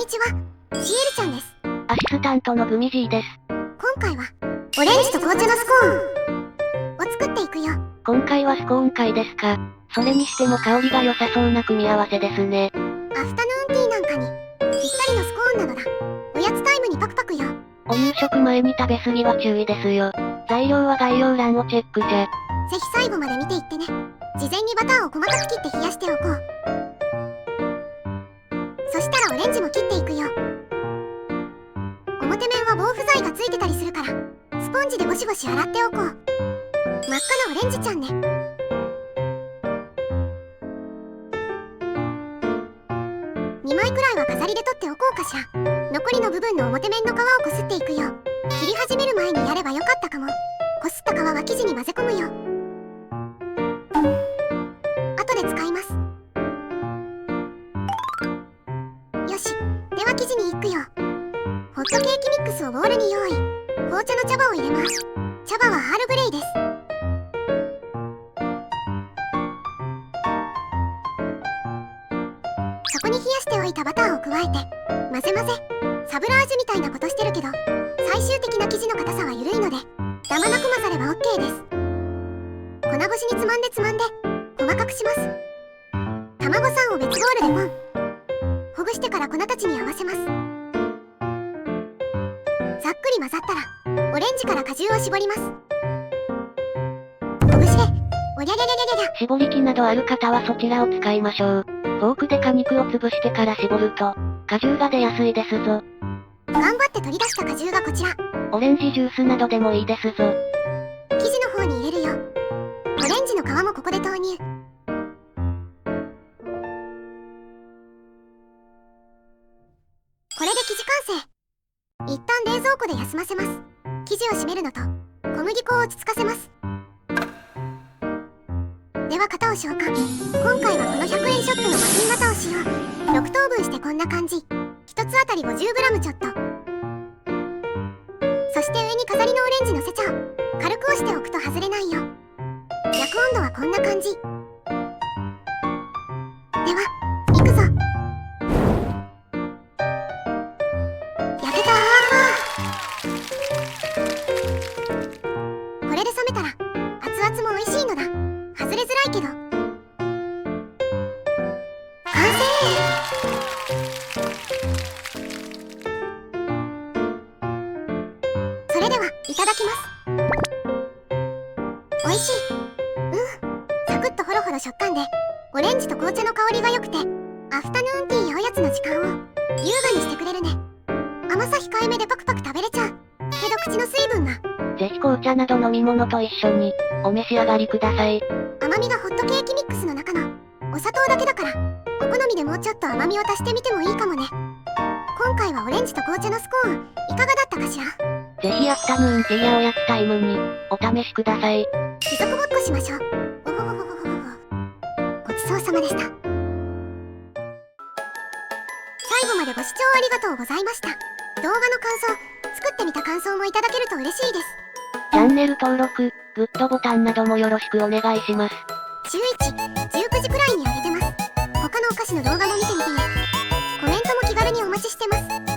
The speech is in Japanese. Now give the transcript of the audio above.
にちは、シエルちゃんです。アシスタントのグミジーです。今回は、オレンジと紅茶のスコーンを作っていくよ。今回はスコーン会ですか。それにしても香りが良さそうな組み合わせですね。アフタヌーンティーなんかに、ぴったりのスコーンなのだ。おやつタイムにパクパクよ。お夕食前に食べ過ぎは注意ですよ。材料は概要欄をチェックじゃ。ぜひ最後まで見ていってね。事前にバターを細かく切って冷やしておこう。そしたらオレンジも切っていくよ。表面は防腐剤がついてたりするから、スポンジでゴシゴシ洗っておこう。真っ赤なオレンジちゃんね。2枚くらいは飾りで取っておこうかしら。残りの部分の表面の皮をこすっていくよ。切り始める前にやればよかったかも。こすった皮は生地に混ぜ込むよ。後で使います。よし、では生地にいくよ。ホットケーキミックスをボウルに用意。紅茶の茶葉を入れます。茶葉はアールグレイです。そこに冷やしておいたバターを加えて混ぜ混ぜ。サブラージュみたいなことしてるけど、最終的な生地の硬さは緩いのでダマなく混ざれば OK です。粉越しにつまんで細かくします。卵酸を別ボウルでポン。ほぐしてから粉たちに合わせます。ざっくり混ざったらオレンジから果汁を絞ります。ほぐしでおりゃりゃりゃりゃりゃ。絞り器などある方はそちらを使いましょう。フォークで果肉を潰してから絞ると果汁が出やすいですぞ。頑張って取り出した果汁がこちら。オレンジジュースなどでもいいですぞ。生地の方に入れるよ。オレンジの皮もここで投入。これで生地完成。一旦冷蔵庫で休ませます。生地を締めるのと小麦粉を落ち着かせます。では型を消化。今回はこの100円ショップのマフィン型を使用。6等分してこんな感じ。1つあたり 50g ちょっと。そして上に飾りのオレンジのせちゃう。軽く押しておくと外れないよ。焼く温度はこんな感じ。では、いくぞ。焼けたー。これで冷めたら、熱々も美味しいのだ。外れづらいけど。完成。それでは、いただきます。美味しい。サクッとホロホロ食感で、オレンジと紅茶の香りが良くて、アフタヌーンティーやおやつの時間を優雅にしてくれるね。甘さ控えめでパクパク食べれちゃう。けど口の水分が。ぜひ紅茶など飲み物と一緒にお召し上がりください。甘みがホットケーキミックスの中のお砂糖だけだから、お好みでもうちょっと甘みを足してみてもいいかもね。今回はオレンジと紅茶のスコーン、いかがだったかしら。ぜひアフタヌーンティーやおやつタイムにお試しください。貴族ごっこしましょう。おほほほほほほ。ごちそうさまでした。最後までご視聴ありがとうございました。動画の感想、作ってみた感想もいただけると嬉しいです。チャンネル登録、グッドボタンなどもよろしくお願いします。週1、19時くらいに上げてます。他のお菓子の動画も見てみてね。コメントも気軽にお待ちしてます。